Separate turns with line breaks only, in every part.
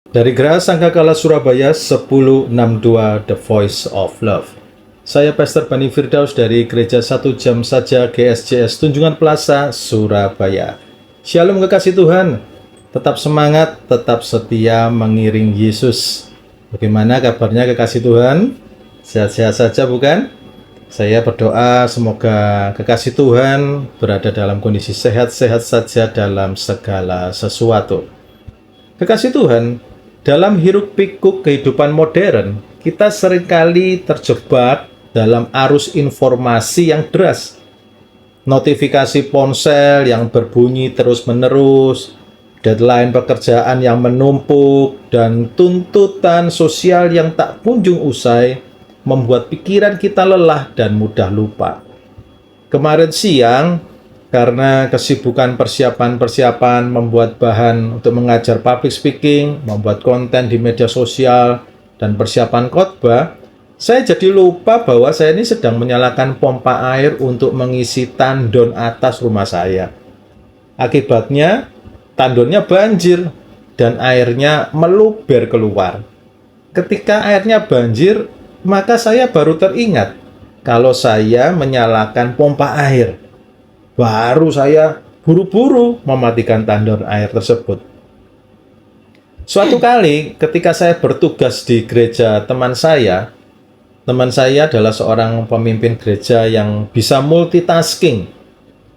Dari Geraha Sangkakala Surabaya 1062 The Voice of Love. Saya Pastor Bani Firdaus dari Gereja 1 Jam Saja GSJS Tunjungan Plaza, Surabaya. Shalom kekasih Tuhan. Tetap semangat, tetap setia mengiring Yesus. Bagaimana kabarnya kekasih Tuhan? Sehat-sehat saja bukan? Saya berdoa semoga kekasih Tuhan berada dalam kondisi sehat-sehat saja dalam segala sesuatu. Kekasih Tuhan, dalam hiruk pikuk kehidupan modern, kita seringkali terjebak dalam arus informasi yang deras. Notifikasi ponsel yang berbunyi terus-menerus, deadline pekerjaan yang menumpuk, dan tuntutan sosial yang tak kunjung usai membuat pikiran kita lelah dan mudah lupa. Kemarin siang, karena kesibukan persiapan membuat bahan untuk mengajar public speaking, membuat konten di media sosial, dan persiapan khotbah, saya jadi lupa bahwa saya ini sedang menyalakan pompa air untuk mengisi tandon atas rumah saya. Akibatnya, tandonnya banjir dan airnya meluber keluar. Ketika airnya banjir, maka saya baru teringat kalau saya menyalakan pompa air. Baru saya buru-buru mematikan tandon air tersebut. Suatu kali ketika saya bertugas di gereja teman saya adalah seorang pemimpin gereja yang bisa multitasking.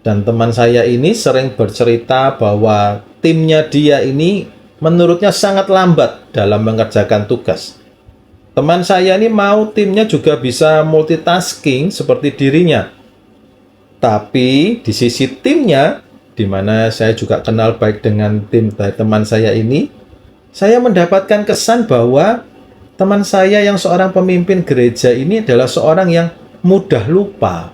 Dan teman saya ini sering bercerita bahwa timnya dia ini menurutnya sangat lambat dalam mengerjakan tugas. Teman saya ini mau timnya juga bisa multitasking seperti dirinya. Tapi di sisi timnya, di mana saya juga kenal baik dengan tim teman saya ini, saya mendapatkan kesan bahwa teman saya yang seorang pemimpin gereja ini adalah seorang yang mudah lupa.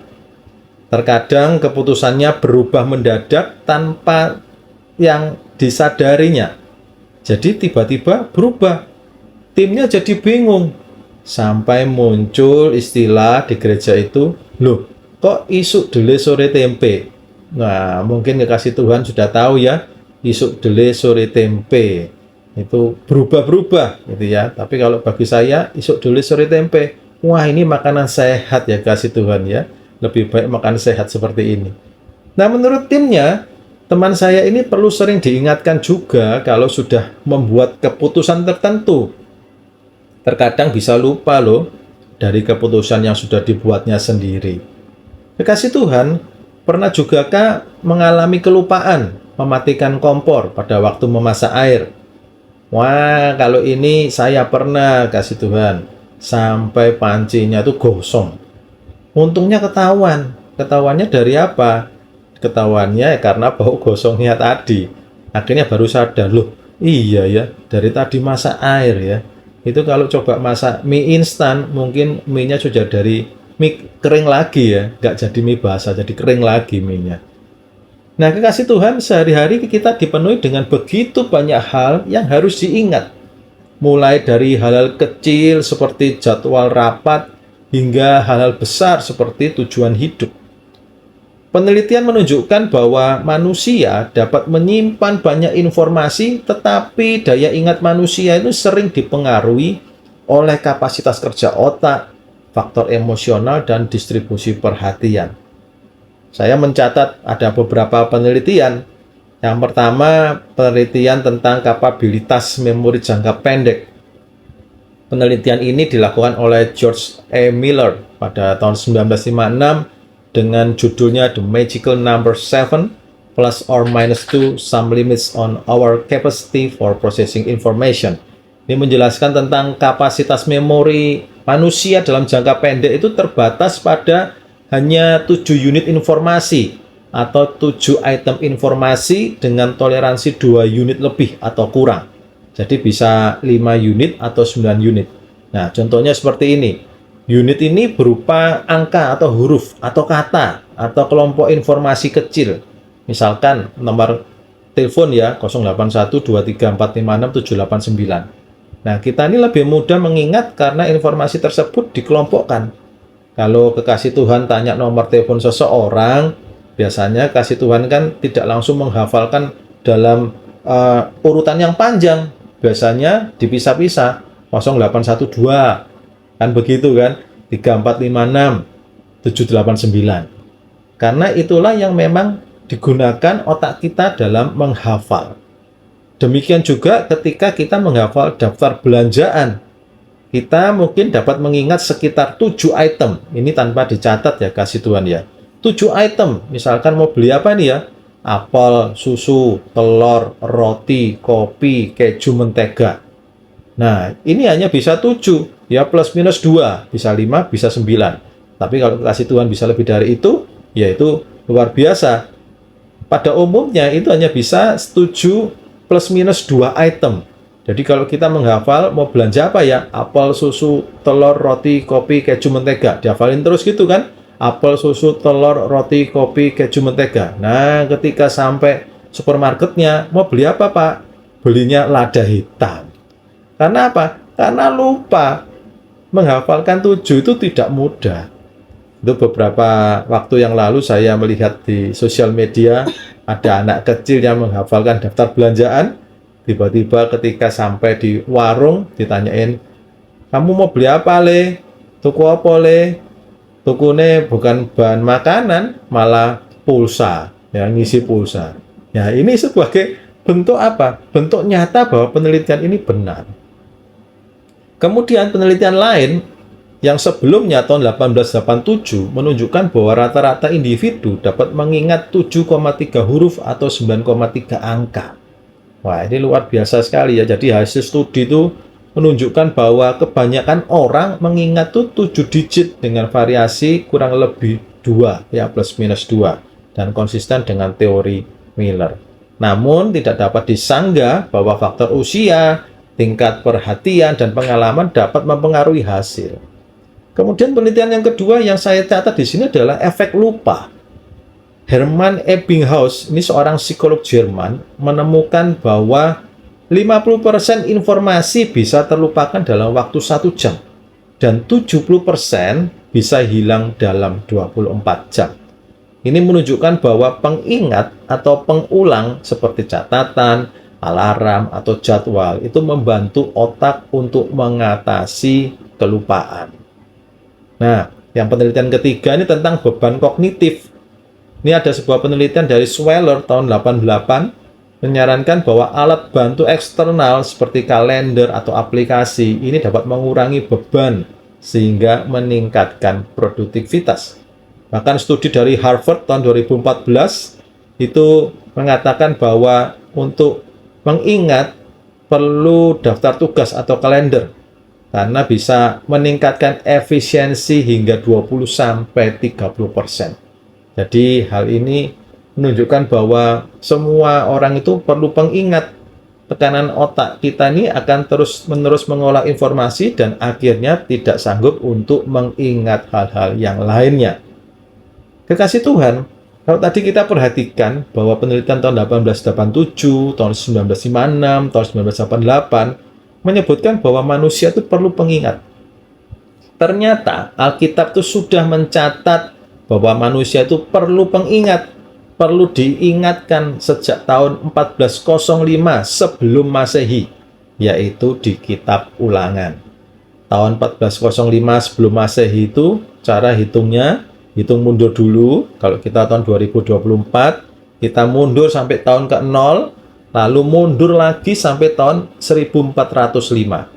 Terkadang keputusannya berubah mendadak tanpa yang disadarinya. Jadi tiba-tiba berubah. Timnya jadi bingung. Sampai muncul istilah di gereja itu, loh, kok isuk dele sore tempe? Nah, mungkin kekasih Tuhan sudah tahu ya, isuk dele sore tempe. Itu berubah-berubah gitu ya. Tapi kalau bagi saya, isuk dele sore tempe, wah ini makanan sehat ya kasih Tuhan ya. Lebih baik makan sehat seperti ini. Nah, menurut timnya, teman saya ini perlu sering diingatkan juga kalau sudah membuat keputusan tertentu. Terkadang bisa lupa loh dari keputusan yang sudah dibuatnya sendiri. Kekasih Tuhan, pernah jugakah mengalami kelupaan mematikan kompor pada waktu memasak air? Wah, kalau ini saya pernah, kasih Tuhan. Sampai pancinya tuh gosong. Untungnya ketahuan. Ketahuannya dari apa? Ketahuannya karena bau gosongnya tadi. Akhirnya baru sadar, loh, iya ya, dari tadi masak air ya. Itu kalau coba masak mie instan, mungkin mie-nya sudah dari mie kering lagi ya, nggak jadi mie basah, jadi kering lagi mie-nya. Nah, kekasih Tuhan, sehari-hari kita dipenuhi dengan begitu banyak hal yang harus diingat. Mulai dari hal-hal kecil seperti jadwal rapat, hingga hal-hal besar seperti tujuan hidup. Penelitian menunjukkan bahwa manusia dapat menyimpan banyak informasi, tetapi daya ingat manusia itu sering dipengaruhi oleh kapasitas kerja otak, faktor emosional, dan distribusi perhatian. Saya mencatat ada beberapa penelitian. Yang pertama, penelitian tentang kapabilitas memori jangka pendek. Penelitian ini dilakukan oleh George A. Miller pada tahun 1956 dengan judulnya The Magical Number 7 plus or minus 2 Some Limits on Our Capacity for Processing Information. Ini menjelaskan tentang kapasitas memori manusia dalam jangka pendek itu terbatas pada hanya 7 unit informasi atau 7 item informasi dengan toleransi 2 unit lebih atau kurang. Jadi bisa 5 unit atau 9 unit. Nah, contohnya seperti ini. Unit ini berupa angka atau huruf atau kata atau kelompok informasi kecil. Misalkan nomor telepon ya 081234567789. Nah, kita ini lebih mudah mengingat karena informasi tersebut dikelompokkan. Kalau kekasih Tuhan tanya nomor telepon seseorang, biasanya kasih Tuhan kan tidak langsung menghafalkan dalam urutan yang panjang. biasanya dipisah-pisah 0812 kan begitu kan, 3456 789. Karena itulah yang memang digunakan otak kita dalam menghafal. Demikian juga ketika kita menghafal daftar belanjaan, kita mungkin dapat mengingat sekitar 7 item. Ini tanpa dicatat ya, kasih Tuhan ya. 7 item, misalkan mau beli apa nih ya? Apel, susu, telur, roti, kopi, keju, mentega. Nah, ini hanya bisa 7, ya plus minus 2, bisa 5, bisa 9. Tapi kalau kasih Tuhan bisa lebih dari itu, yaitu luar biasa. Pada umumnya itu hanya bisa 7 plus minus 2 item. Jadi kalau kita menghafal mau belanja apa ya? Apel, susu, telur, roti, kopi, keju, mentega. Dihafalin terus gitu kan? Apel, susu, telur, roti, kopi, keju, mentega. Nah, ketika sampai supermarketnya, mau beli apa Pak? Belinya lada hitam. Karena apa? Karena lupa. Menghafalkan 7 itu tidak mudah. Itu beberapa waktu yang lalu saya melihat di sosial media, ada anak kecil yang menghafalkan daftar belanjaan. Tiba-tiba ketika sampai di warung ditanyain, kamu mau beli apa le? Tuku apa le? Tukune bukan bahan makanan, malah pulsa, ya ngisi pulsa. Ya ini sebagai bentuk apa? Bentuk nyata bahwa penelitian ini benar. Kemudian penelitian lain yang sebelumnya tahun 1887 menunjukkan bahwa rata-rata individu dapat mengingat 7,3 huruf atau 9,3 angka. Wah, ini luar biasa sekali ya. Jadi hasil studi itu menunjukkan bahwa kebanyakan orang mengingat tuh 7 digit dengan variasi kurang lebih 2, ya plus minus 2, dan konsisten dengan teori Miller. Namun tidak dapat disanggah bahwa faktor usia, tingkat perhatian, dan pengalaman dapat mempengaruhi hasil. Kemudian penelitian yang kedua yang saya catat di sini adalah efek lupa. Hermann Ebbinghaus, ini seorang psikolog Jerman, menemukan bahwa 50% informasi bisa terlupakan dalam waktu 1 jam dan 70% bisa hilang dalam 24 jam. Ini menunjukkan bahwa pengingat atau pengulang seperti catatan, alarm, atau jadwal itu membantu otak untuk mengatasi kelupaan. Nah, yang penelitian ketiga ini tentang beban kognitif. Ini ada sebuah penelitian dari Sweller tahun 88 menyarankan bahwa alat bantu eksternal seperti kalender atau aplikasi ini dapat mengurangi beban sehingga meningkatkan produktivitas. Bahkan studi dari Harvard tahun 2014 itu mengatakan bahwa untuk mengingat perlu daftar tugas atau kalender karena bisa meningkatkan efisiensi hingga 20-30%. Jadi hal ini menunjukkan bahwa semua orang itu perlu pengingat. Tekanan otak kita ini akan terus-menerus mengolah informasi dan akhirnya tidak sanggup untuk mengingat hal-hal yang lainnya. Kekasih Tuhan, kalau tadi kita perhatikan bahwa penelitian tahun 1887, tahun 1956, tahun 1988 menyebutkan bahwa manusia itu perlu pengingat. Ternyata Alkitab itu sudah mencatat bahwa manusia itu perlu pengingat, perlu diingatkan sejak tahun 1405 sebelum Masehi, yaitu di Kitab Ulangan. Tahun 1405 sebelum Masehi itu cara hitungnya, hitung mundur dulu. Kalau kita tahun 2024, kita mundur sampai tahun ke-0, lalu mundur lagi sampai tahun 1405.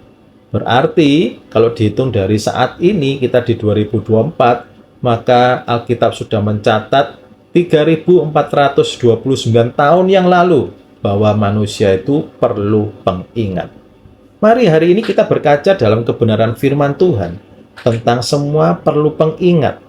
Berarti kalau dihitung dari saat ini kita di 2024, maka Alkitab sudah mencatat 3.429 tahun yang lalu bahwa manusia itu perlu pengingat. Mari hari ini kita berkaca dalam kebenaran firman Tuhan tentang semua perlu pengingat.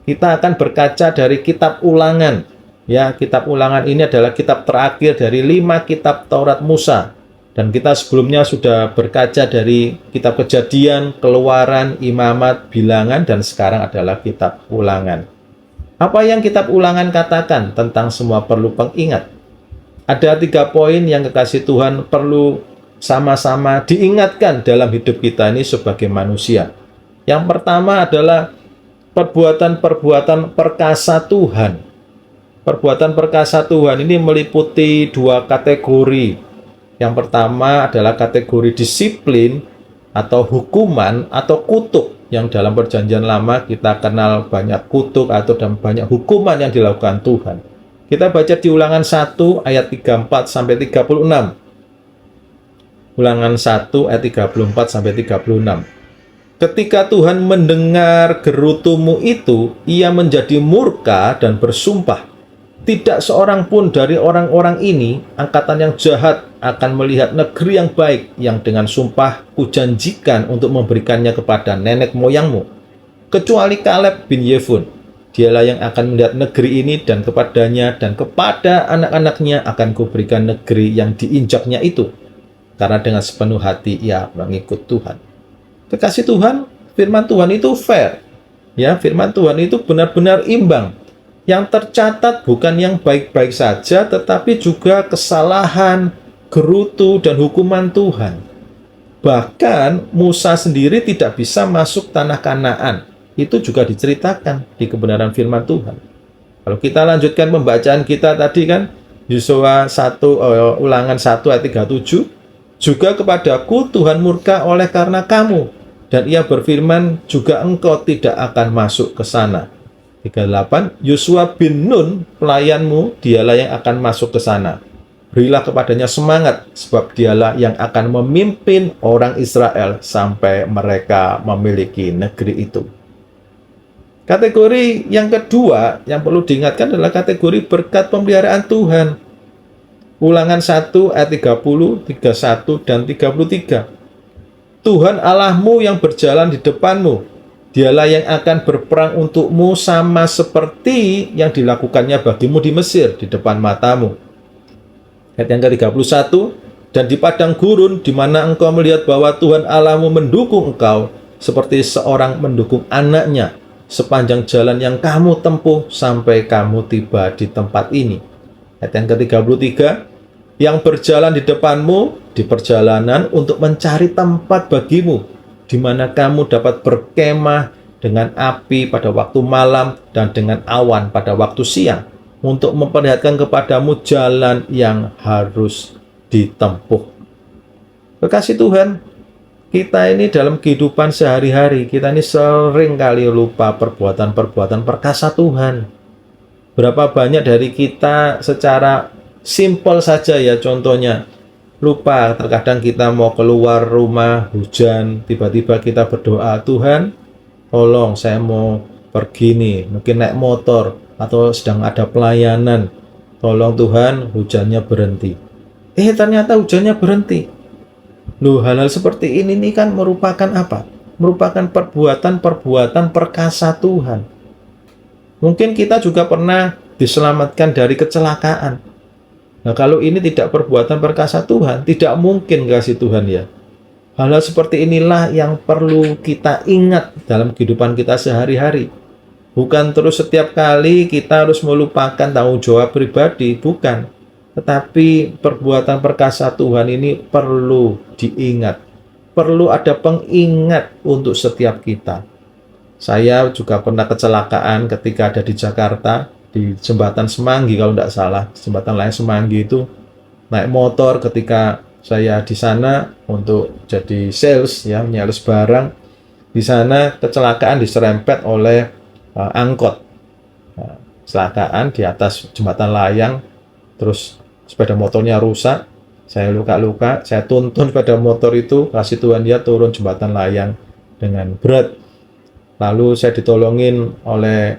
Kita akan berkaca dari kitab Ulangan. Ya, kitab Ulangan ini adalah kitab terakhir dari 5 kitab Taurat Musa. Dan kita sebelumnya sudah berkaca dari kitab Kejadian, Keluaran, Imamat, Bilangan, dan sekarang adalah kitab Ulangan. Apa yang kitab Ulangan katakan tentang semua perlu pengingat? Ada 3 poin yang kekasih Tuhan perlu sama-sama diingatkan dalam hidup kita ini sebagai manusia. Yang pertama adalah perbuatan-perbuatan perkasa Tuhan. Perbuatan perkasa Tuhan ini meliputi 2 kategori. Yang pertama adalah kategori disiplin atau hukuman atau kutuk, yang dalam perjanjian lama kita kenal banyak kutuk atau dan banyak hukuman yang dilakukan Tuhan. Kita baca di Ulangan 1 ayat 34 sampai 36. Ulangan 1 ayat 34 sampai 36. Ketika Tuhan mendengar gerutumu itu, ia menjadi murka dan bersumpah, tidak seorang pun dari orang-orang ini, angkatan yang jahat, akan melihat negeri yang baik yang dengan sumpah kujanjikan untuk memberikannya kepada nenek moyangmu, kecuali Kaleb bin Yefun. Dialah yang akan melihat negeri ini, dan kepadanya dan kepada anak-anaknya akan kuberikan negeri yang diinjaknya itu, karena dengan sepenuh hati ia mengikut Tuhan. Kekasih Tuhan, firman Tuhan itu fair. Ya, firman Tuhan itu benar-benar imbang. Yang tercatat bukan yang baik-baik saja, tetapi juga kesalahan, gerutu, dan hukuman Tuhan. Bahkan Musa sendiri tidak bisa masuk tanah Kanaan. Itu juga diceritakan di kebenaran firman Tuhan. Kalau kita lanjutkan pembacaan kita tadi kan, Yosua 1, Ulangan 1 ayat 37, juga kepadaku Tuhan murka oleh karena kamu, dan ia berfirman, juga engkau tidak akan masuk ke sana. 38, Yosua bin Nun, pelayanmu, dialah yang akan masuk ke sana. Berilah kepadanya semangat, sebab dialah yang akan memimpin orang Israel sampai mereka memiliki negeri itu. Kategori yang kedua yang perlu diingatkan adalah kategori berkat pemeliharaan Tuhan. Ulangan 1 ayat 30, 31, dan 33. Tuhan Allahmu yang berjalan di depanmu, dialah yang akan berperang untukmu sama seperti yang dilakukannya bagimu di Mesir di depan matamu. Ayat yang ke-31, dan di padang gurun di mana engkau melihat bahwa Tuhan Allahmu mendukung engkau seperti seorang mendukung anaknya sepanjang jalan yang kamu tempuh sampai kamu tiba di tempat ini. Ayat yang ke-33, yang berjalan di depanmu di perjalanan untuk mencari tempat bagimu, di mana kamu dapat berkemah dengan api pada waktu malam dan dengan awan pada waktu siang, untuk memperlihatkan kepadamu jalan yang harus ditempuh. Kekasih Tuhan, kita ini dalam kehidupan sehari-hari, kita ini sering kali lupa perbuatan-perbuatan perkasa Tuhan. Berapa banyak dari kita secara simpel saja ya, contohnya lupa, terkadang kita mau keluar rumah, hujan, tiba-tiba kita berdoa, Tuhan, tolong saya mau pergi nih, mungkin naik motor, atau sedang ada pelayanan, tolong Tuhan, hujannya berhenti. Ternyata hujannya berhenti. Loh, hal-hal seperti ini nih kan merupakan apa? Merupakan perbuatan-perbuatan perkasa Tuhan. Mungkin kita juga pernah diselamatkan dari kecelakaan. Nah, kalau ini tidak perbuatan perkasa Tuhan, tidak mungkin kasih Tuhan ya. Hal-hal seperti inilah yang perlu kita ingat dalam kehidupan kita sehari-hari. Bukan terus setiap kali kita harus melupakan tanggung jawab pribadi, bukan. Tetapi perbuatan perkasa Tuhan ini perlu diingat. Perlu ada pengingat untuk setiap kita. Saya juga pernah kecelakaan ketika ada di Jakarta, di jembatan Semanggi kalau tidak salah, jembatan layang Semanggi itu, naik motor ketika saya di sana untuk jadi sales ya, nyales barang. Di sana kecelakaan diserempet oleh angkot. Nah, kecelakaan di atas jembatan layang, terus sepeda motornya rusak, saya luka-luka, saya tuntun sepeda motor itu, kasih Tuhan dia turun jembatan layang dengan berat. Lalu saya ditolongin oleh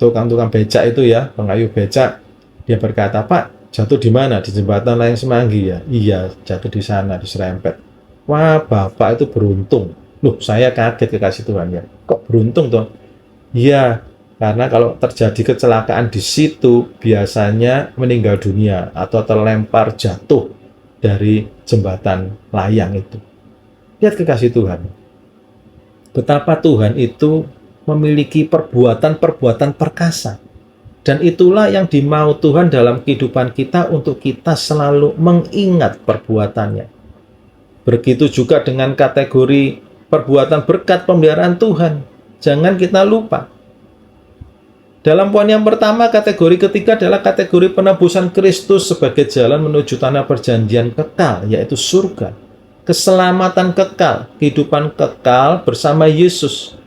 tukang-tukang becak itu ya, pengayuh becak. Dia berkata, Pak, jatuh di mana? Di jembatan layang Semanggi ya? Iya, jatuh di sana, diserempet. Wah, Bapak itu beruntung. Loh, saya kaget kekasih Tuhan ya. Kok beruntung toh? Iya, karena kalau terjadi kecelakaan di situ, biasanya meninggal dunia atau terlempar jatuh dari jembatan layang itu. Lihat kekasih Tuhan. Betapa Tuhan itu memiliki perbuatan-perbuatan perkasa. Dan itulah yang dimau Tuhan dalam kehidupan kita, untuk kita selalu mengingat perbuatannya. Begitu juga dengan kategori perbuatan berkat pemeliharaan Tuhan. Jangan kita lupa. Dalam poin yang pertama, kategori ketiga adalah kategori penebusan Kristus sebagai jalan menuju tanah perjanjian kekal, yaitu surga. Keselamatan kekal, kehidupan kekal bersama Yesus.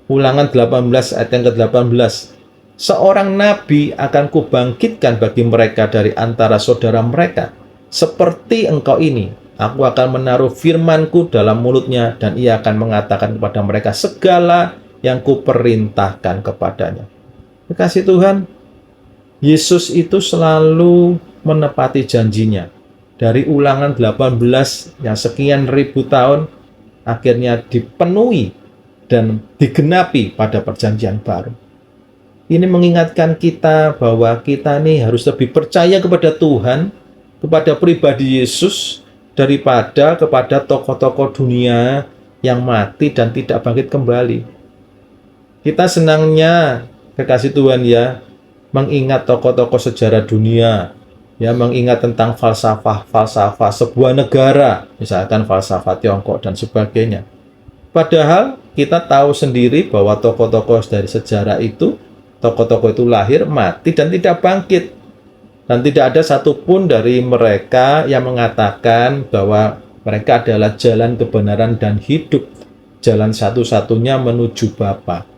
Ulangan 18 ayat yang ke-18. Seorang nabi akan kubangkitkan bagi mereka dari antara saudara mereka. Seperti engkau ini, aku akan menaruh firmanku dalam mulutnya dan ia akan mengatakan kepada mereka segala yang kuperintahkan kepadanya. Kasih Tuhan, Yesus itu selalu menepati janjinya. Dari ulangan 18 yang sekian ribu tahun, akhirnya dipenuhi dan digenapi pada perjanjian baru. Ini mengingatkan kita bahwa kita nih harus lebih percaya kepada Tuhan, kepada pribadi Yesus, daripada kepada tokoh-tokoh dunia yang mati dan tidak bangkit kembali. Kita senangnya, kekasih Tuhan ya, mengingat tokoh-tokoh sejarah dunia, ya, mengingat tentang falsafah sebuah negara, misalkan falsafah Tiongkok dan sebagainya. Padahal kita tahu sendiri bahwa tokoh-tokoh dari sejarah itu, tokoh-tokoh itu lahir, mati, dan tidak bangkit. Dan tidak ada satupun dari mereka yang mengatakan bahwa mereka adalah jalan kebenaran dan hidup, jalan satu-satunya menuju Bapa.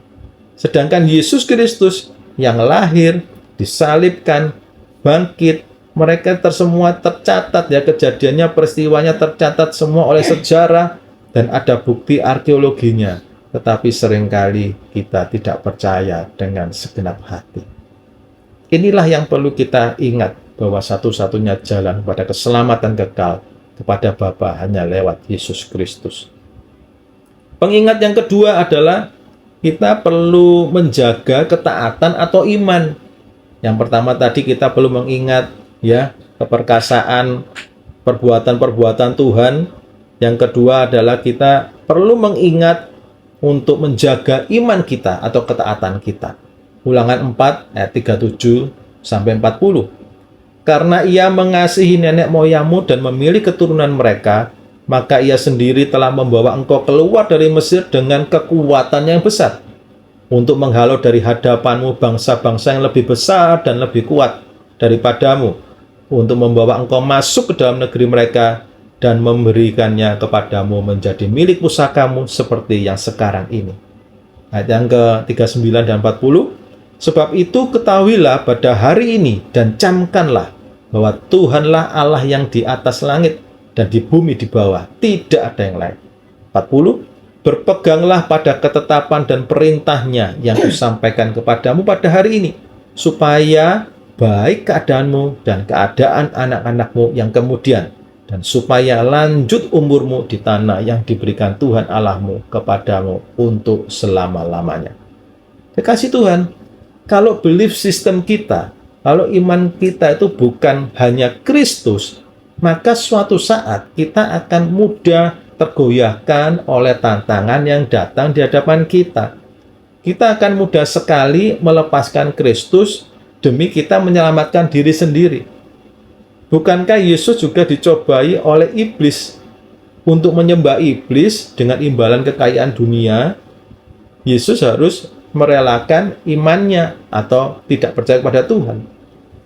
Sedangkan Yesus Kristus yang lahir, disalibkan, bangkit, mereka semua tercatat ya, kejadiannya, peristiwanya tercatat semua oleh sejarah dan ada bukti arkeologinya. Tetapi seringkali kita tidak percaya dengan segenap hati. Inilah yang perlu kita ingat, bahwa satu-satunya jalan kepada keselamatan kekal kepada Bapa hanya lewat Yesus Kristus. Pengingat yang kedua adalah kita perlu menjaga ketaatan atau iman. Yang pertama tadi kita perlu mengingat ya keperkasaan perbuatan-perbuatan Tuhan. Yang kedua adalah kita perlu mengingat untuk menjaga iman kita atau ketaatan kita. Ulangan 4 ayat 37 sampai 40. Karena ia mengasihi nenek moyangmu dan memilih keturunan mereka, maka ia sendiri telah membawa engkau keluar dari Mesir dengan kekuatan yang besar, untuk menghalau dari hadapanmu bangsa-bangsa yang lebih besar dan lebih kuat daripadamu, untuk membawa engkau masuk ke dalam negeri mereka dan memberikannya kepadamu menjadi milik pusakamu seperti yang sekarang ini. Ayat yang ke-39 dan 40. Sebab itu ketahuilah pada hari ini dan camkanlah bahwa Tuhanlah Allah yang di atas langit dan di bumi di bawah, tidak ada yang lain. 40. Berpeganglah pada ketetapan dan perintahnya yang kusampaikan kepadamu pada hari ini, supaya baik keadaanmu dan keadaan anak-anakmu yang kemudian, dan supaya lanjut umurmu di tanah yang diberikan Tuhan Allahmu kepadamu untuk selama-lamanya. Kekasih Tuhan, kalau belief system kita, kalau iman kita itu bukan hanya Kristus, maka suatu saat kita akan mudah tergoyahkan oleh tantangan yang datang di hadapan kita. Kita akan mudah sekali melepaskan Kristus demi kita menyelamatkan diri sendiri. Bukankah Yesus juga dicobai oleh iblis? Untuk menyembah iblis dengan imbalan kekayaan dunia, Yesus harus merelakan imannya atau tidak percaya kepada Tuhan.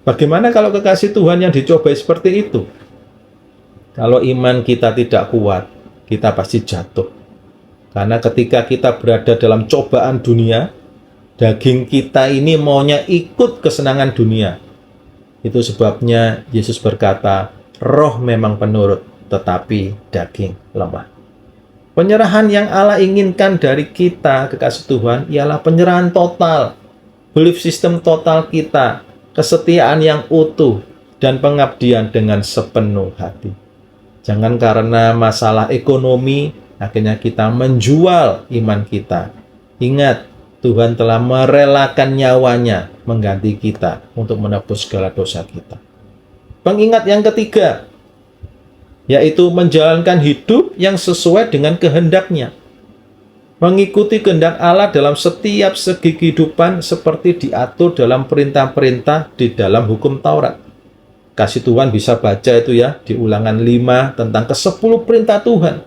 Bagaimana kalau kekasih Tuhan yang dicobai seperti itu? Kalau iman kita tidak kuat, kita pasti jatuh. Karena ketika kita berada dalam cobaan dunia, daging kita ini maunya ikut kesenangan dunia. Itu sebabnya Yesus berkata, roh memang penurut, tetapi daging lemah. Penyerahan yang Allah inginkan dari kita, kekasih Tuhan, ialah penyerahan total, belief system total kita, kesetiaan yang utuh, dan pengabdian dengan sepenuh hati. Jangan karena masalah ekonomi, akhirnya kita menjual iman kita. Ingat, Tuhan telah merelakan nyawanya mengganti kita untuk menebus segala dosa kita. Pengingat yang ketiga, yaitu menjalankan hidup yang sesuai dengan kehendaknya. Mengikuti kehendak Allah dalam setiap segi kehidupan seperti diatur dalam perintah-perintah di dalam hukum Taurat. Kasih Tuhan bisa baca itu ya, di ulangan 5 tentang ke-10 perintah Tuhan.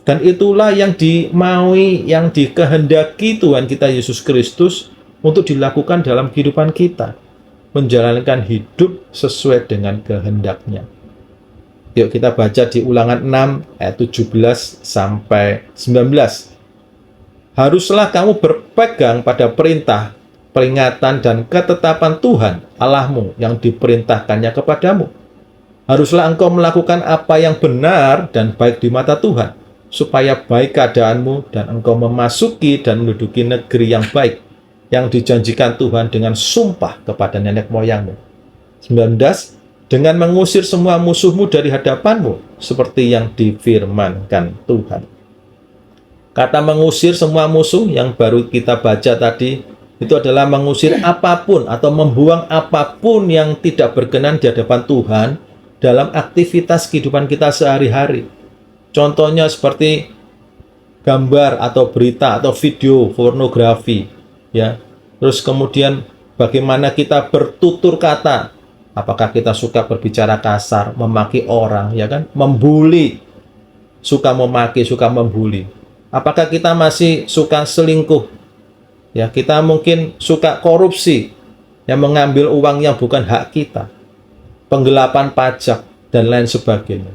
Dan itulah yang dimaui, yang dikehendaki Tuhan kita Yesus Kristus untuk dilakukan dalam kehidupan kita, menjalankan hidup sesuai dengan kehendak-Nya. Yuk kita baca di Ulangan 6 ayat 17 sampai 19. Haruslah kamu berpegang pada perintah, peringatan, dan ketetapan Tuhan Allahmu yang diperintahkannya kepadamu. Haruslah engkau melakukan apa yang benar dan baik di mata Tuhan, supaya baik keadaanmu dan engkau memasuki dan menduduki negeri yang baik, yang dijanjikan Tuhan dengan sumpah kepada nenek moyangmu. 19. Dengan mengusir semua musuhmu dari hadapanmu, seperti yang difirmankan Tuhan. Kata mengusir semua musuh yang baru kita baca tadi, itu adalah mengusir apapun atau membuang apapun yang tidak berkenan di hadapan Tuhan dalam aktivitas kehidupan kita sehari-hari. Contohnya seperti gambar atau berita atau video pornografi, ya. Terus kemudian bagaimana kita bertutur kata. Apakah kita suka berbicara kasar, memaki orang, ya kan? Membuli. Suka memaki, suka membuli. Apakah kita masih suka selingkuh? Ya, kita mungkin suka korupsi, yang mengambil uang yang bukan hak kita. Penggelapan pajak dan lain sebagainya.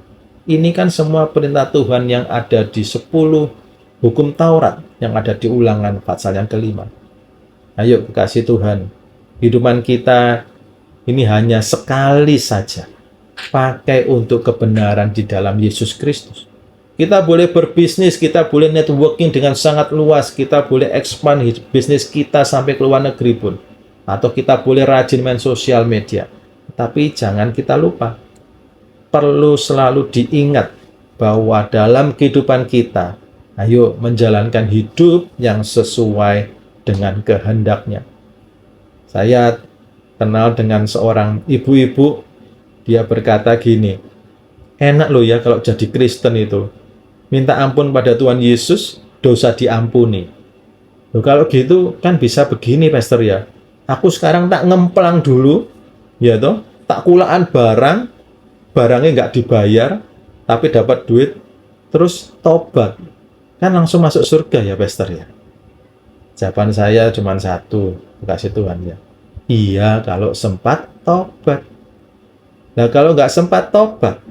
Ini kan semua perintah Tuhan yang ada di 10 hukum Taurat yang ada di Ulangan pasal yang kelima. Ayo kekasih Tuhan, kehidupan kita ini hanya sekali saja pakai untuk kebenaran di dalam Yesus Kristus. Kita boleh berbisnis, kita boleh networking dengan sangat luas, kita boleh expand bisnis kita sampai ke luar negeri pun. Atau kita boleh rajin main sosial media. Tapi jangan kita lupa, perlu selalu diingat bahwa dalam kehidupan kita, ayo menjalankan hidup yang sesuai dengan kehendak-Nya. Saya kenal dengan seorang ibu-ibu, dia berkata gini, enak loh ya kalau jadi Kristen itu. Minta ampun pada Tuhan Yesus, dosa diampuni. Loh, kalau gitu kan bisa begini, Pastor ya. Aku sekarang tak ngemplang dulu, ya toh, tak kulaan barang, barangnya nggak dibayar, tapi dapat duit, terus tobat. Kan langsung masuk surga ya, Pastor ya. Jawaban saya cuma satu, kasih Tuhan ya. Iya, kalau sempat tobat. Nah, kalau nggak sempat tobat,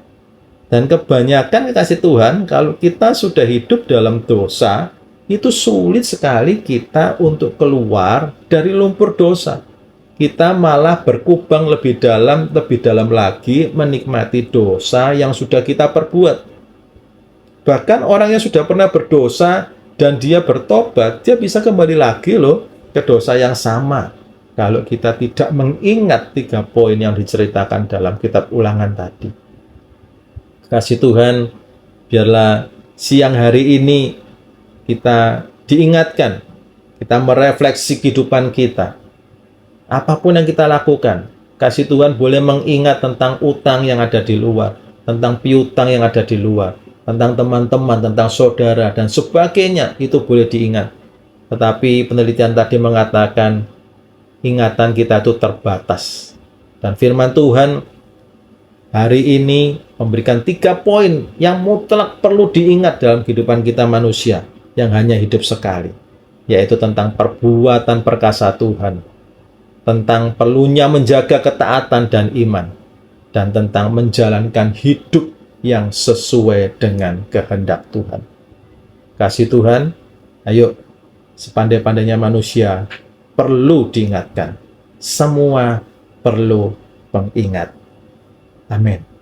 dan kebanyakan kasih Tuhan, kalau kita sudah hidup dalam dosa, itu sulit sekali kita untuk keluar dari lumpur dosa. Kita malah berkubang lebih dalam lagi menikmati dosa yang sudah kita perbuat. Bahkan orang yang sudah pernah berdosa dan dia bertobat, dia bisa kembali lagi loh ke dosa yang sama. Kalau kita tidak mengingat 3 poin yang diceritakan dalam kitab Ulangan tadi. Kasih Tuhan, biarlah siang hari ini kita diingatkan, kita merefleksi kehidupan kita. Apapun yang kita lakukan, kasih Tuhan boleh mengingat tentang utang yang ada di luar, tentang piutang yang ada di luar, tentang teman-teman, tentang saudara, dan sebagainya, itu boleh diingat. Tetapi penelitian tadi mengatakan, ingatan kita itu terbatas. Dan firman Tuhan hari ini memberikan 3 poin yang mutlak perlu diingat dalam kehidupan kita manusia yang hanya hidup sekali, yaitu tentang perbuatan perkasa Tuhan, tentang perlunya menjaga ketaatan dan iman, dan tentang menjalankan hidup yang sesuai dengan kehendak Tuhan. Kasih Tuhan, ayo sepandai-pandainya manusia perlu diingatkan, semua perlu mengingat. Amin.